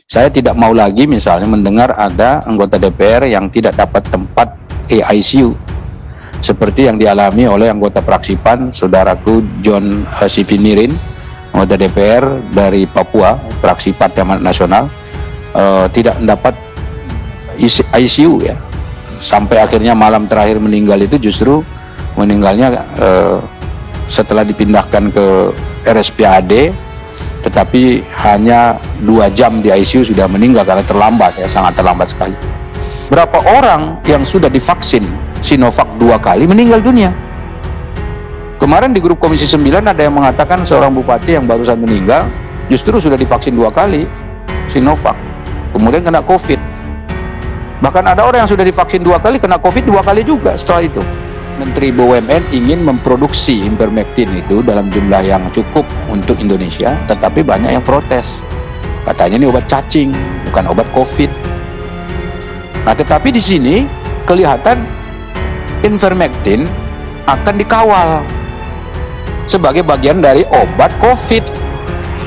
Saya tidak mau lagi misalnya mendengar ada anggota DPR yang tidak dapat tempat ICU seperti yang dialami oleh anggota fraksi PAN, saudaraku John Sifinirin, anggota DPR dari Papua, fraksi Partai Amanat Nasional, tidak mendapat ICU ya. Sampai akhirnya malam terakhir meninggal itu justru meninggalnya setelah dipindahkan ke RSPAD, tetapi hanya 2 jam di ICU sudah meninggal karena terlambat ya, sangat terlambat sekali. Berapa orang yang sudah divaksin Sinovac 2 kali meninggal dunia? Kemarin di grup Komisi 9 ada yang mengatakan seorang bupati yang barusan meninggal justru sudah divaksin 2 kali Sinovac, kemudian kena COVID. Bahkan ada orang yang sudah divaksin 2 kali kena COVID 2 kali juga setelah itu. Menteri BUMN ingin memproduksi ivermectin itu dalam jumlah yang cukup untuk Indonesia, tetapi banyak yang protes. Katanya ini obat cacing, bukan obat COVID. Nah, tetapi di sini kelihatan ivermectin akan dikawal sebagai bagian dari obat COVID,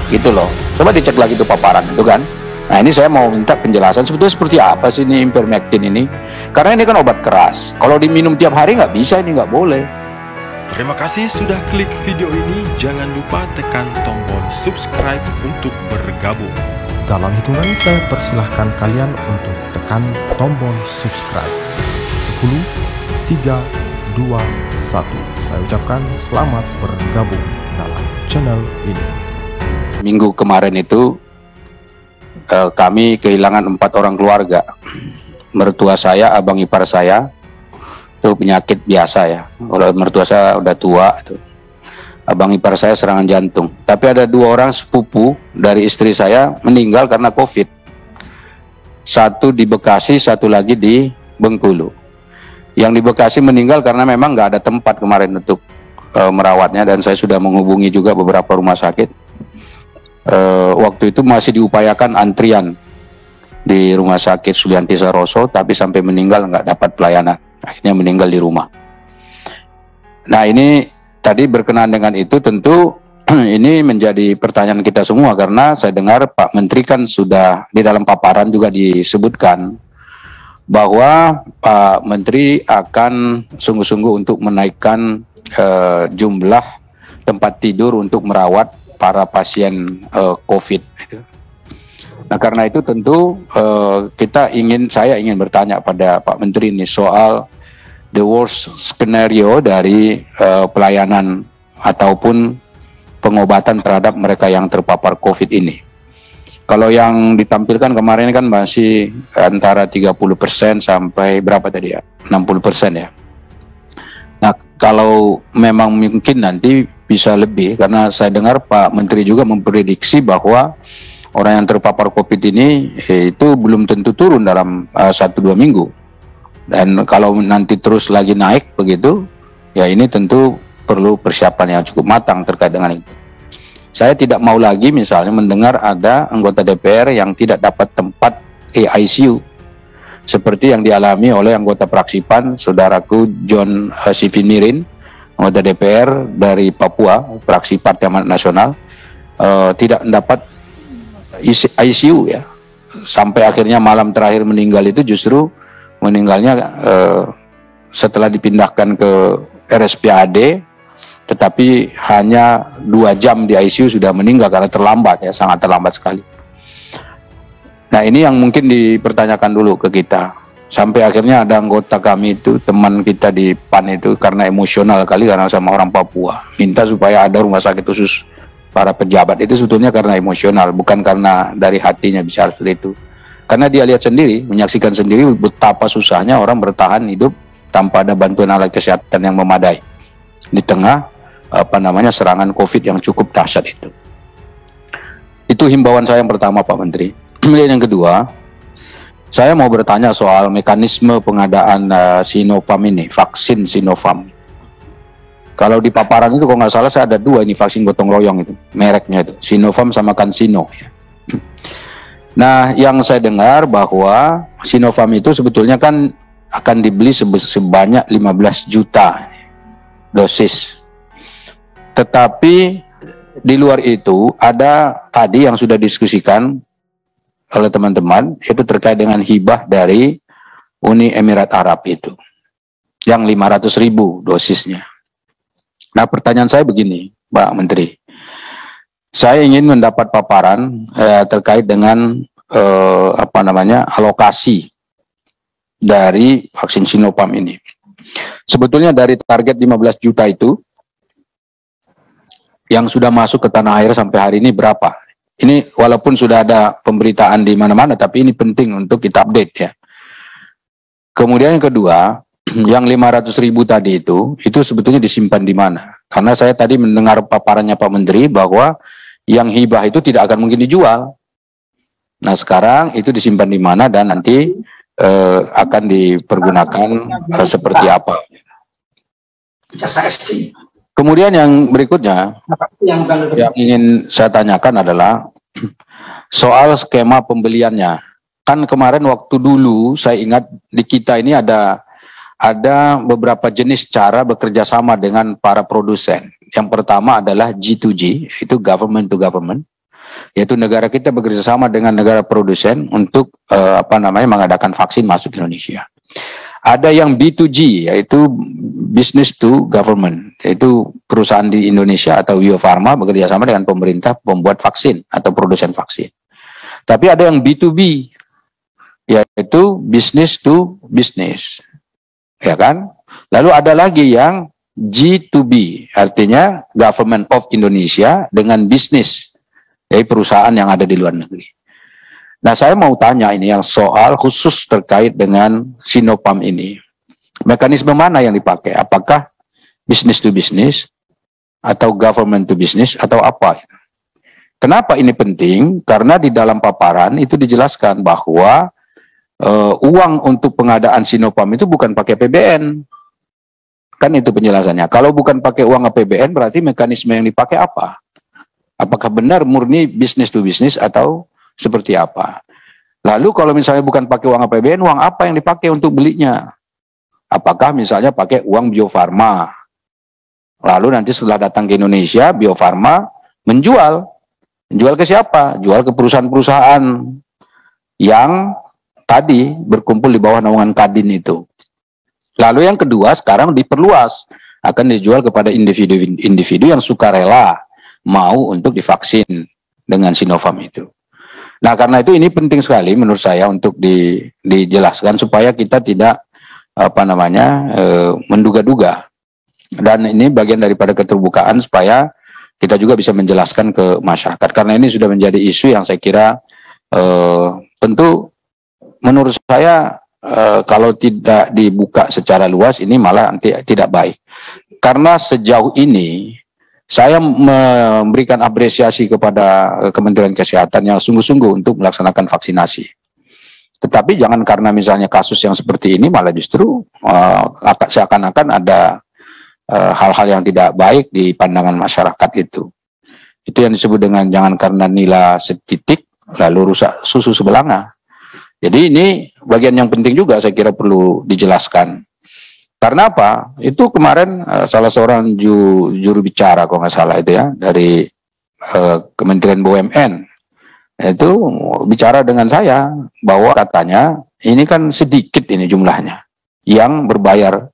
gitu loh. Coba dicek lagi tuh paparan itu kan. Nah, ini saya mau minta penjelasan sebetulnya seperti apa sih ini ivermectin ini, karena ini kan obat keras. Kalau diminum tiap hari nggak bisa, ini nggak boleh. Terima kasih sudah klik video ini. Jangan lupa tekan tombol subscribe untuk bergabung. Dalam hitungan saya persilahkan kalian untuk tekan tombol subscribe. 10, 3, 2, 1. Saya ucapkan selamat bergabung dalam channel ini. Minggu kemarin itu kami kehilangan 4 orang keluarga. Mertua saya, abang ipar saya, itu penyakit biasa ya. Kalau mertua saya udah tua itu. Abang ipar saya serangan jantung. Tapi ada 2 orang sepupu dari istri saya meninggal karena COVID. Satu di Bekasi, satu lagi di Bengkulu. Yang di Bekasi meninggal karena memang nggak ada tempat kemarin untuk merawatnya, dan saya sudah menghubungi juga beberapa rumah sakit. Waktu itu masih diupayakan antrian di rumah sakit Sulianti Saroso, tapi sampai meninggal nggak dapat pelayanan. Akhirnya meninggal di rumah. Nah, ini tadi berkenaan dengan itu tentu ini menjadi pertanyaan kita semua, karena saya dengar Pak Menteri kan sudah di dalam paparan juga disebutkan bahwa Pak Menteri akan sungguh-sungguh untuk menaikkan jumlah tempat tidur untuk merawat para pasien COVID. Nah, karena itu tentu saya ingin bertanya pada Pak Menteri ini soal the worst scenario dari pelayanan ataupun pengobatan terhadap mereka yang terpapar COVID ini. Kalau yang ditampilkan kemarin kan masih antara 30% sampai berapa tadi ya? 60% ya. Nah, kalau memang mungkin nanti bisa lebih, karena saya dengar Pak Menteri juga memprediksi bahwa orang yang terpapar COVID ini itu belum tentu turun dalam 1-2 minggu. Dan kalau nanti terus lagi naik begitu, ya ini tentu perlu persiapan yang cukup matang terkait dengan itu. Saya tidak mau lagi misalnya mendengar ada anggota DPR yang tidak dapat tempat ICU seperti yang dialami oleh anggota fraksi PAN, saudaraku John Sifinirin, anggota DPR dari Papua, fraksi Partai Amanat Nasional, tidak mendapat ICU ya. Sampai akhirnya malam terakhir meninggal itu justru meninggalnya setelah dipindahkan ke RSPAD, tetapi hanya 2 jam di ICU sudah meninggal karena terlambat ya, sangat terlambat sekali. Nah, ini yang mungkin dipertanyakan dulu ke kita. Sampai akhirnya ada anggota kami itu, teman kita di PAN itu, karena emosional kali karena sama orang Papua, minta supaya ada rumah sakit khusus para pejabat. Itu sebetulnya karena emosional, bukan karena dari hatinya bicara seperti itu. Karena dia lihat sendiri, menyaksikan sendiri betapa susahnya orang bertahan hidup tanpa ada bantuan alat kesehatan yang memadai di tengah serangan COVID yang cukup dahsyat itu. Itu himbauan saya yang pertama, Pak Menteri. Kemudian yang kedua, saya mau bertanya soal mekanisme pengadaan Sinopharm ini, vaksin Sinopharm. Kalau di paparan itu kalau nggak salah saya ada 2 ini vaksin gotong royong itu, mereknya itu, Sinopharm sama CanSino. Nah, yang saya dengar bahwa Sinopharm itu sebetulnya kan akan dibeli sebanyak 15 juta dosis. Tetapi di luar itu ada tadi yang sudah diskusikan oleh teman-teman itu terkait dengan hibah dari Uni Emirat Arab itu, yang 500.000 dosisnya. Nah, pertanyaan saya begini, Pak Menteri. Saya ingin mendapat paparan terkait dengan alokasi dari vaksin Sinopharm ini. Sebetulnya dari target 15 juta itu yang sudah masuk ke tanah air sampai hari ini berapa? Ini walaupun sudah ada pemberitaan di mana-mana, tapi ini penting untuk kita update ya. Kemudian yang kedua, yang 500.000 tadi itu sebetulnya disimpan di mana? Karena saya tadi mendengar paparannya Pak Menteri bahwa yang hibah itu tidak akan mungkin dijual. Nah, sekarang itu disimpan di mana dan nanti akan dipergunakan seperti apa? Kemudian yang berikutnya yang ingin saya tanyakan adalah soal skema pembeliannya. Kan kemarin waktu dulu saya ingat di kita ini ada beberapa jenis cara bekerja sama dengan para produsen. Yang pertama adalah G2G, itu government to government, yaitu negara kita bekerja sama dengan negara produsen untuk mengadakan vaksin masuk ke Indonesia. Ada yang B2G, yaitu business to government, yaitu perusahaan di Indonesia atau Bio Farma bekerja sama dengan pemerintah pembuat vaksin atau produsen vaksin. Tapi ada yang B2B, yaitu business to business, ya kan? Lalu ada lagi yang G2B, artinya Government of Indonesia dengan bisnis, yaitu perusahaan yang ada di luar negeri. Nah, saya mau tanya ini yang soal khusus terkait dengan Sinopharm ini. Mekanisme mana yang dipakai? Apakah business to business atau government to business atau apa? Kenapa ini penting? Karena di dalam paparan itu dijelaskan bahwa uang untuk pengadaan Sinopharm itu bukan pakai APBN. Kan itu penjelasannya. Kalau bukan pakai uang APBN berarti mekanisme yang dipakai apa? Apakah benar murni business to business atau seperti apa? Lalu kalau misalnya bukan pakai uang APBN, uang apa yang dipakai untuk belinya? Apakah misalnya pakai uang Bio Farma? Lalu nanti setelah datang ke Indonesia, Bio Farma menjual ke siapa? Jual ke perusahaan-perusahaan yang tadi berkumpul di bawah naungan Kadin itu. Lalu yang kedua sekarang diperluas, akan dijual kepada individu-individu yang sukarela mau untuk divaksin dengan Sinopharm itu. Nah, karena itu ini penting sekali menurut saya untuk dijelaskan supaya kita tidak menduga-duga. Dan ini bagian daripada keterbukaan supaya kita juga bisa menjelaskan ke masyarakat. Karena ini sudah menjadi isu yang saya kira tentu menurut saya kalau tidak dibuka secara luas ini malah nanti tidak baik. Karena sejauh ini saya memberikan apresiasi kepada Kementerian Kesehatan yang sungguh-sungguh untuk melaksanakan vaksinasi. Tetapi jangan karena misalnya kasus yang seperti ini malah justru seakan-akan ada hal-hal yang tidak baik di pandangan masyarakat itu. Itu yang disebut dengan jangan karena nila setitik lalu rusak susu sebelanga. Jadi ini bagian yang penting juga saya kira perlu dijelaskan. Karena apa? Itu kemarin salah seorang juru bicara kalau nggak salah itu ya dari Kementerian BUMN itu bicara dengan saya bahwa katanya ini kan sedikit ini jumlahnya yang berbayar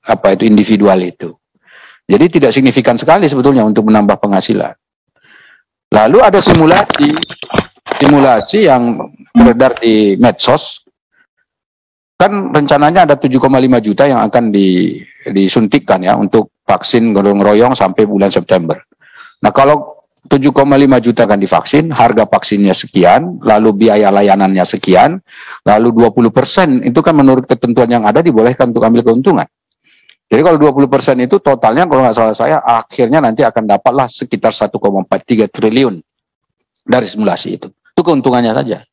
apa itu individual itu. Jadi tidak signifikan sekali sebetulnya untuk menambah penghasilan. Lalu ada simulasi yang beredar di medsos, kan rencananya ada 7,5 juta yang akan disuntikkan ya untuk vaksin gotong royong sampai bulan September. Nah, kalau 7,5 juta akan divaksin, harga vaksinnya sekian, lalu biaya layanannya sekian, lalu 20% itu kan menurut ketentuan yang ada dibolehkan untuk ambil keuntungan. Jadi kalau 20% itu totalnya kalau nggak salah saya akhirnya nanti akan dapatlah sekitar 1,43 triliun dari simulasi itu. Itu keuntungannya saja.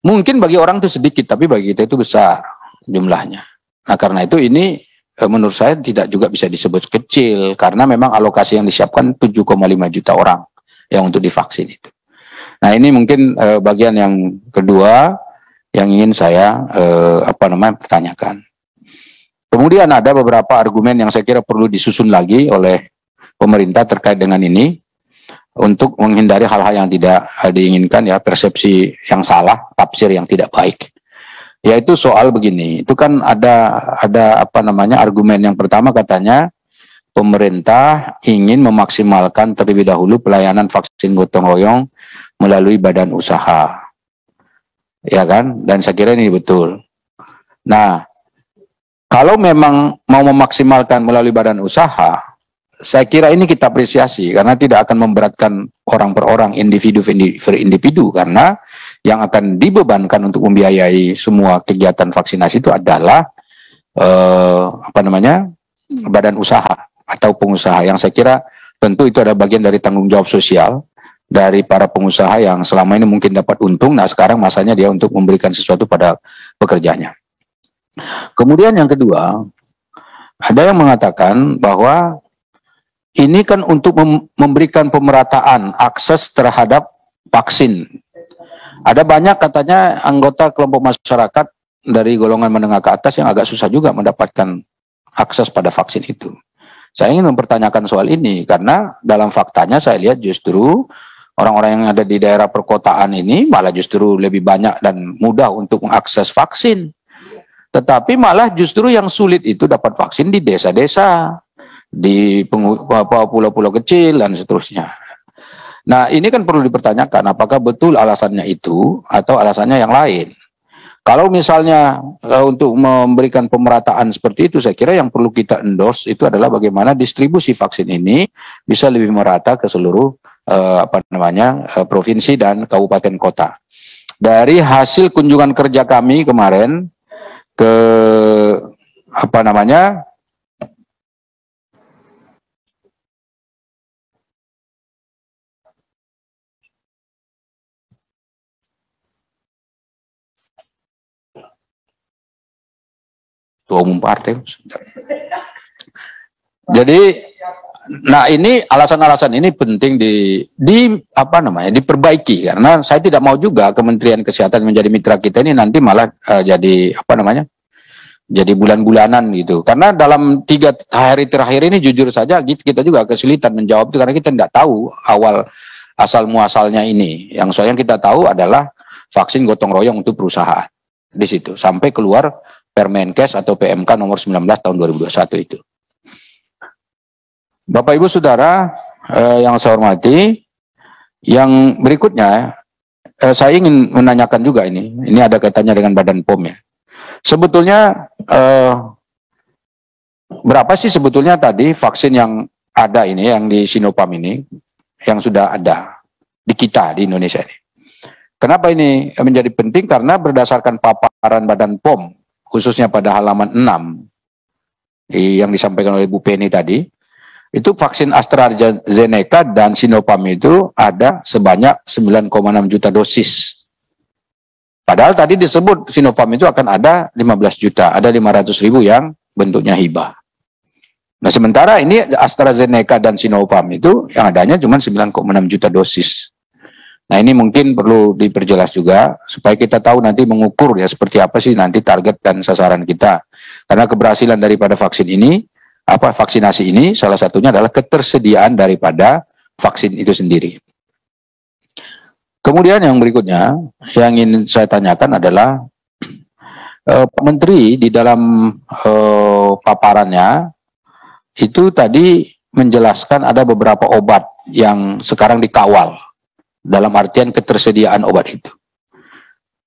Mungkin bagi orang itu sedikit, tapi bagi kita itu besar jumlahnya. Nah, karena itu ini menurut saya tidak juga bisa disebut kecil, karena memang alokasi yang disiapkan 7,5 juta orang yang untuk divaksin itu. Nah, ini mungkin bagian yang kedua yang ingin saya pertanyakan. Kemudian ada beberapa argumen yang saya kira perlu disusun lagi oleh pemerintah terkait dengan ini. untuk menghindari hal-hal yang tidak diinginkan ya, persepsi yang salah, tafsir yang tidak baik. Yaitu soal begini, itu kan ada apa namanya argumen yang pertama, katanya pemerintah ingin memaksimalkan terlebih dahulu pelayanan vaksin gotong royong melalui badan usaha. Ya kan? Dan saya kira ini betul. Nah, kalau memang mau memaksimalkan melalui badan usaha, saya kira ini kita apresiasi karena tidak akan memberatkan orang per orang, individu per individu, karena yang akan dibebankan untuk membiayai semua kegiatan vaksinasi itu adalah apa namanya, badan usaha atau pengusaha, yang saya kira tentu itu ada bagian dari tanggung jawab sosial dari para pengusaha yang selama ini mungkin dapat untung. Nah, sekarang masanya dia untuk memberikan sesuatu pada pekerjanya. Kemudian yang kedua, ada yang mengatakan bahwa ini kan untuk memberikan pemerataan akses terhadap vaksin. Ada banyak katanya anggota kelompok masyarakat dari golongan menengah ke atas yang agak susah juga mendapatkan akses pada vaksin itu. Saya ingin mempertanyakan soal ini karena dalam faktanya saya lihat justru orang-orang yang ada di daerah perkotaan ini malah justru lebih banyak dan mudah untuk mengakses vaksin. Tetapi malah justru yang sulit itu dapat vaksin di desa-desa, di pulau-pulau kecil dan seterusnya. Nah, ini kan perlu dipertanyakan apakah betul alasannya itu atau alasannya yang lain. Kalau misalnya untuk memberikan pemerataan seperti itu, saya kira yang perlu kita endorse itu adalah bagaimana distribusi vaksin ini bisa lebih merata ke seluruh provinsi dan kabupaten kota. Dari hasil kunjungan kerja kami kemarin ke Ketua Umum Partai. Jadi, nah ini alasan-alasan ini penting diperbaiki, karena saya tidak mau juga Kementerian Kesehatan menjadi mitra kita ini nanti malah jadi jadi bulan-bulanan gitu. Karena dalam 3 hari terakhir ini jujur saja kita juga kesulitan menjawab itu karena kita tidak tahu asal muasalnya ini. Yang soalnya kita tahu adalah vaksin gotong royong untuk perusahaan di situ sampai keluar Permenkes atau PMK nomor 19 tahun 2021 itu. Bapak Ibu Saudara yang saya hormati, yang berikutnya saya ingin menanyakan juga ini ada kaitannya dengan Badan POM ya. Sebetulnya berapa sih sebetulnya tadi vaksin yang ada ini, yang di Sinopharm ini, yang sudah ada di kita di Indonesia ini? Kenapa ini menjadi penting? Karena berdasarkan paparan Badan POM, khususnya pada halaman 6 yang disampaikan oleh Bu Penny tadi, itu vaksin AstraZeneca dan Sinopharm itu ada sebanyak 9,6 juta dosis. Padahal tadi disebut Sinopharm itu akan ada 15 juta, ada 500.000 yang bentuknya hibah. Nah, sementara ini AstraZeneca dan Sinopharm itu yang adanya cuma 9,6 juta dosis. Nah, ini mungkin perlu diperjelas juga supaya kita tahu nanti mengukur ya seperti apa sih nanti target dan sasaran kita. Karena keberhasilan daripada vaksinasi ini salah satunya adalah ketersediaan daripada vaksin itu sendiri. Kemudian yang berikutnya yang ingin saya tanyakan adalah Pak Menteri di dalam paparannya itu tadi menjelaskan ada beberapa obat yang sekarang dikawal. Dalam artian ketersediaan obat itu.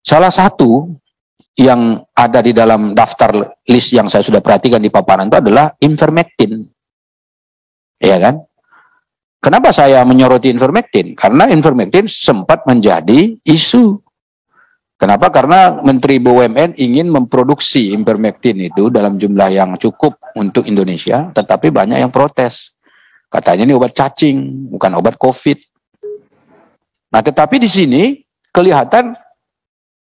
Salah satu yang ada di dalam daftar list yang saya sudah perhatikan di paparan itu adalah Ivermectin. Ya kan? Kenapa saya menyoroti Ivermectin? Karena Ivermectin sempat menjadi isu. Kenapa? Karena Menteri BUMN ingin memproduksi Ivermectin itu dalam jumlah yang cukup untuk Indonesia, tetapi banyak yang protes. Katanya ini obat cacing, bukan obat COVID. Nah, tetapi di sini kelihatan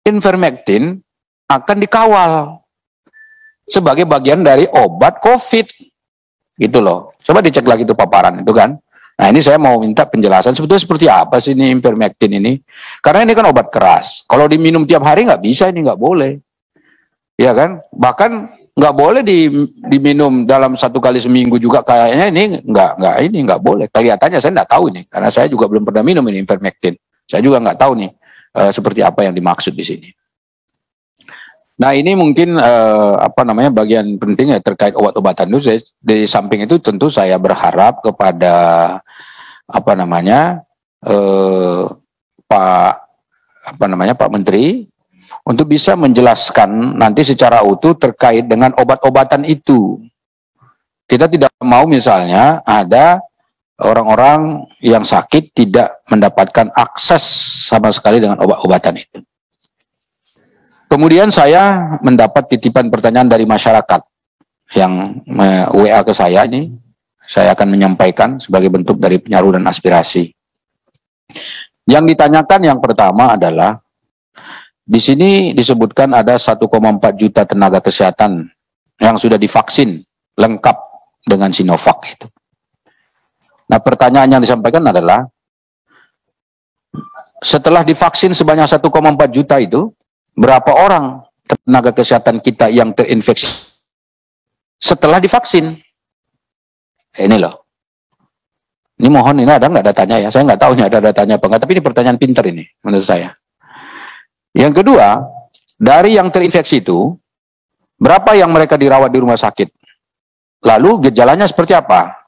Ivermectin akan dikawal sebagai bagian dari obat COVID, gitu loh. Coba dicek lagi itu paparan itu kan. Nah, ini saya mau minta penjelasan sebetulnya seperti apa sih ini Ivermectin ini? Karena ini kan obat keras. Kalau diminum tiap hari nggak bisa, ini nggak boleh, ya kan? Bahkan nggak boleh diminum dalam 1 kali seminggu juga, kayaknya ini nggak boleh. Kelihatannya saya nggak tahu ini, karena saya juga belum pernah minum ini ivermectin. Saya juga nggak tahu nih seperti apa yang dimaksud di sini. Nah, ini mungkin bagian penting ya terkait obat-obatan itu. Di samping itu tentu saya berharap kepada Pak Menteri untuk bisa menjelaskan nanti secara utuh terkait dengan obat-obatan itu. Kita tidak mau misalnya ada orang-orang yang sakit tidak mendapatkan akses sama sekali dengan obat-obatan itu. Kemudian saya mendapat titipan pertanyaan dari masyarakat yang WA ke saya ini. Saya akan menyampaikan sebagai bentuk dari penyaluran aspirasi. Yang ditanyakan yang pertama adalah, di sini disebutkan ada 1,4 juta tenaga kesehatan yang sudah divaksin lengkap dengan Sinovac itu. Nah, pertanyaan yang disampaikan adalah, setelah divaksin sebanyak 1,4 juta itu, berapa orang tenaga kesehatan kita yang terinfeksi setelah divaksin? Ini loh. Ini mohon, ini ada nggak datanya ya? Saya nggak tahu ada datanya apa nggak, tapi ini pertanyaan pinter ini menurut saya. Yang kedua, dari yang terinfeksi itu, berapa yang mereka dirawat di rumah sakit? Lalu gejalanya seperti apa?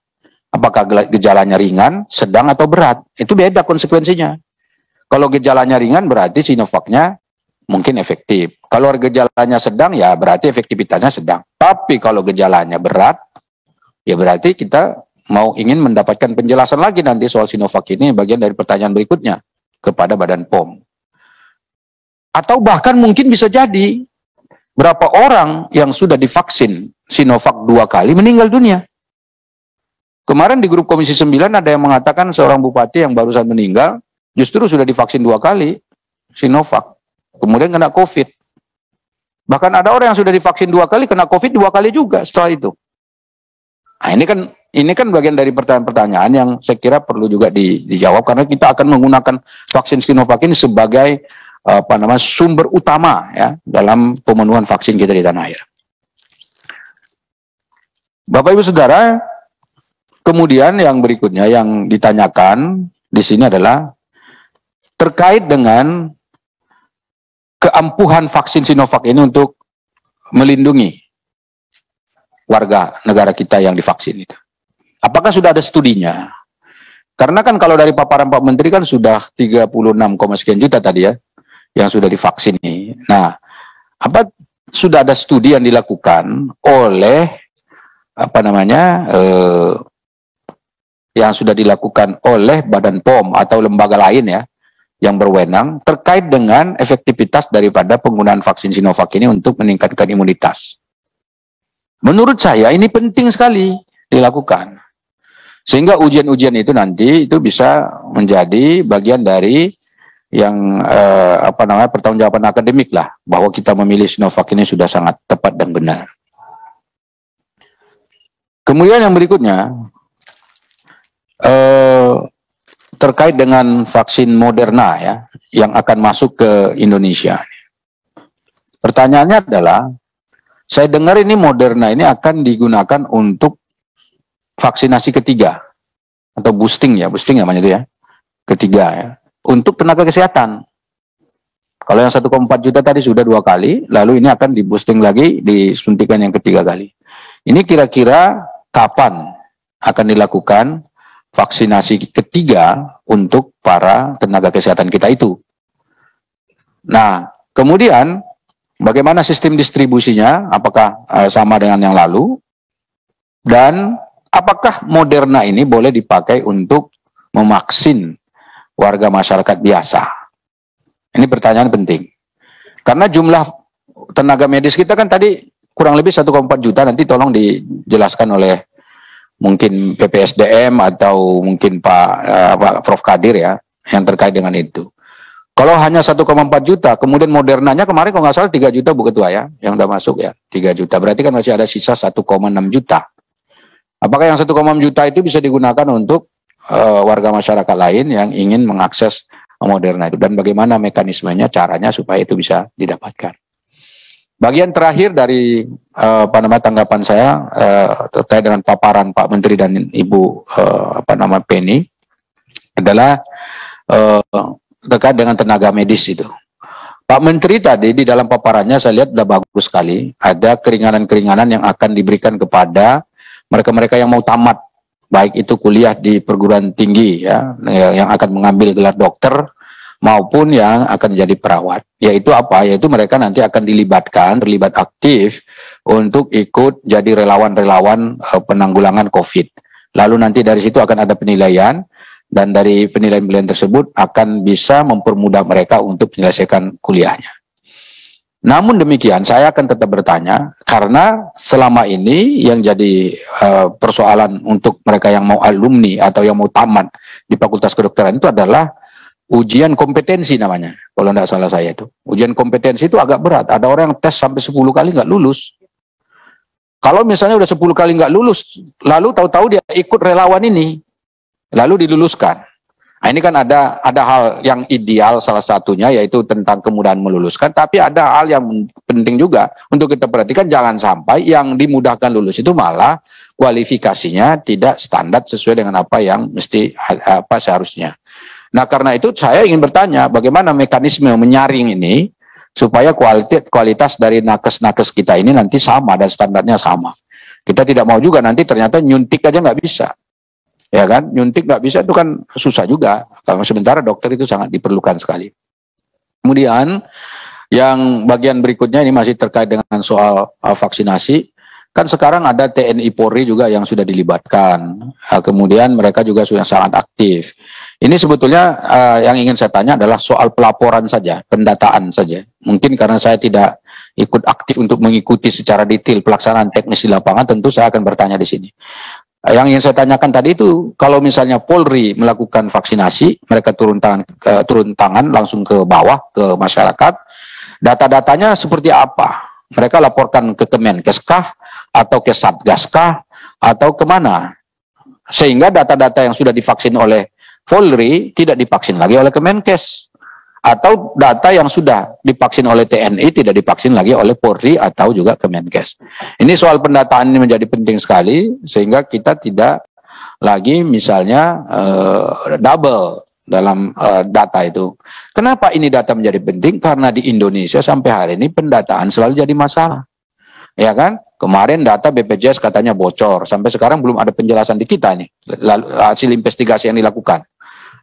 Apakah gejalanya ringan, sedang, atau berat? Itu beda konsekuensinya. Kalau gejalanya ringan berarti Sinovacnya mungkin efektif. Kalau gejalanya sedang, ya berarti efektivitasnya sedang. Tapi kalau gejalanya berat, ya berarti kita ingin mendapatkan penjelasan lagi nanti soal Sinovac ini, bagian dari pertanyaan berikutnya kepada Badan POM. Atau bahkan mungkin bisa jadi berapa orang yang sudah divaksin Sinovac 2 kali meninggal dunia. Kemarin di grup Komisi 9 ada yang mengatakan seorang bupati yang barusan meninggal justru sudah divaksin 2 kali Sinovac, kemudian kena COVID. Bahkan ada orang yang sudah divaksin 2 kali kena COVID 2 kali juga setelah itu. Nah, ini kan bagian dari pertanyaan-pertanyaan yang saya kira perlu juga dijawab, karena kita akan menggunakan vaksin Sinovac ini sebagai sumber utama ya dalam pemenuhan vaksin kita di tanah air. Bapak Ibu Saudara, kemudian yang berikutnya yang ditanyakan di sini adalah terkait dengan keampuhan vaksin Sinovac ini untuk melindungi warga negara kita yang divaksin itu. Apakah sudah ada studinya? Karena kan kalau dari paparan Pak Menteri kan sudah 36, sekian juta tadi ya yang sudah divaksin ini. Nah, apa sudah ada studi yang dilakukan oleh yang sudah dilakukan oleh Badan POM atau lembaga lain ya yang berwenang terkait dengan efektivitas daripada penggunaan vaksin Sinovac ini untuk meningkatkan imunitas? Menurut saya ini penting sekali dilakukan. Sehingga ujian-ujian itu nanti itu bisa menjadi bagian dari yang pertanggungjawaban akademik lah, bahwa kita memilih Sinovac ini sudah sangat tepat dan benar. Kemudian yang berikutnya terkait dengan vaksin Moderna ya yang akan masuk ke Indonesia. Pertanyaannya adalah, saya dengar ini Moderna ini akan digunakan untuk vaksinasi ketiga atau boosting namanya itu ya, ketiga ya, untuk tenaga kesehatan. Kalau yang 1,4 juta tadi sudah 2 kali, lalu ini akan di boosting lagi, disuntikan yang ketiga kali. Ini kira-kira kapan akan dilakukan vaksinasi ketiga untuk para tenaga kesehatan kita itu? Nah, kemudian bagaimana sistem distribusinya? Apakah sama dengan yang lalu? Dan apakah Moderna ini boleh dipakai untuk memaksin warga masyarakat biasa? Ini pertanyaan penting. Karena jumlah tenaga medis kita kan tadi kurang lebih 1,4 juta, nanti tolong dijelaskan oleh mungkin PPSDM atau mungkin Pak Prof Kadir ya, yang terkait dengan itu. Kalau hanya 1,4 juta, kemudian Modernanya kemarin kalau nggak salah 3 juta Bu Ketua ya, yang udah masuk ya, 3 juta. Berarti kan masih ada sisa 1,6 juta. Apakah yang 1,6 juta itu bisa digunakan untuk warga masyarakat lain yang ingin mengakses Moderna itu? Dan bagaimana mekanismenya, caranya supaya itu bisa didapatkan? Bagian terakhir dari tanggapan saya terkait dengan paparan Pak Menteri dan Ibu Penny adalah terkait dengan tenaga medis itu. Pak Menteri tadi di dalam paparannya saya lihat sudah bagus sekali. Ada keringanan-keringanan yang akan diberikan kepada mereka-mereka yang mau tamat, baik itu kuliah di perguruan tinggi ya, yang akan mengambil gelar dokter maupun yang akan jadi perawat. Yaitu apa? Yaitu mereka nanti akan terlibat aktif untuk ikut jadi relawan-relawan penanggulangan COVID. Lalu nanti dari situ akan ada penilaian. Dan dari penilaian-penilaian tersebut akan bisa mempermudah mereka untuk menyelesaikan kuliahnya. Namun demikian, saya akan tetap bertanya, karena selama ini yang jadi persoalan untuk mereka yang mau alumni atau yang mau tamat di Fakultas Kedokteran itu adalah ujian kompetensi namanya, kalau tidak salah saya itu. Ujian kompetensi itu agak berat, ada orang yang tes sampai 10 kali nggak lulus. Kalau misalnya udah 10 kali nggak lulus, lalu tahu-tahu dia ikut relawan ini, lalu diluluskan. Nah, ini kan ada hal yang ideal salah satunya yaitu tentang kemudahan meluluskan, tapi ada hal yang penting juga untuk kita perhatikan, jangan sampai yang dimudahkan lulus itu malah kualifikasinya tidak standar sesuai dengan apa yang mesti seharusnya. Nah, karena itu saya ingin bertanya bagaimana mekanisme menyaring ini supaya kualitas dari nakes-nakes kita ini nanti sama dan standarnya sama. Kita tidak mau juga nanti ternyata nyuntik aja nggak bisa. Ya kan, nyuntik nggak bisa itu kan susah juga. Karena sementara dokter itu sangat diperlukan sekali. Kemudian yang bagian berikutnya ini masih terkait dengan soal vaksinasi. Kan sekarang ada TNI Polri juga yang sudah dilibatkan. Kemudian mereka juga sudah sangat aktif. Ini sebetulnya yang ingin saya tanya adalah soal pelaporan saja, pendataan saja. Mungkin karena saya tidak ikut aktif untuk mengikuti secara detail pelaksanaan teknis di lapangan, tentu saya akan bertanya di sini. Yang ingin saya tanyakan tadi itu, kalau misalnya Polri melakukan vaksinasi, mereka turun tangan langsung ke bawah, ke masyarakat, data-datanya seperti apa? Mereka laporkan ke Kemenkeskah, atau ke Satgaskah, atau kemana? Sehingga data-data yang sudah divaksin oleh Polri tidak divaksin lagi oleh Kemenkes. Atau data yang sudah divaksin oleh TNI tidak divaksin lagi oleh Polri atau juga Kemenkes. Ini soal pendataan ini menjadi penting sekali sehingga kita tidak lagi misalnya double dalam data itu. Kenapa ini data menjadi penting? Karena di Indonesia sampai hari ini pendataan selalu jadi masalah. Ya kan? Kemarin data BPJS katanya bocor, sampai sekarang belum ada penjelasan di kita nih. Lalu, hasil investigasi yang dilakukan.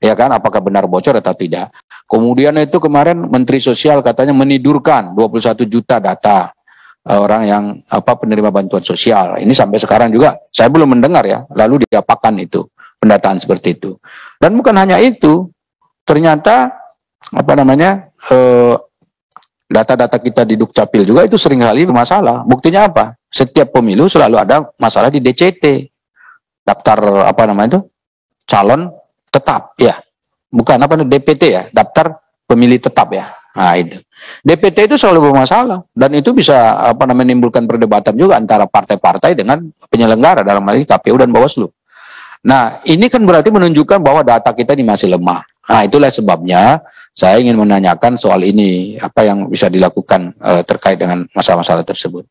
Ya kan, apakah benar bocor atau tidak. Kemudian itu kemarin Menteri Sosial katanya menidurkan 21 juta data orang yang penerima bantuan sosial. Ini sampai sekarang juga saya belum mendengar ya, lalu diapakan itu pendataan seperti itu. Dan bukan hanya itu, ternyata data-data kita di Dukcapil juga itu seringkali bermasalah. Buktinya apa? Setiap pemilu selalu ada masalah di DCT. Daftar calon tetap ya, bukan DPT ya, daftar pemilih tetap ya. Nah itu DPT itu selalu bermasalah dan itu bisa menimbulkan perdebatan juga antara partai-partai dengan penyelenggara dalam hal ini KPU dan Bawaslu. Nah ini kan berarti menunjukkan bahwa data kita ini masih lemah. Nah itulah sebabnya saya ingin menanyakan soal ini, apa yang bisa dilakukan terkait dengan masalah-masalah tersebut.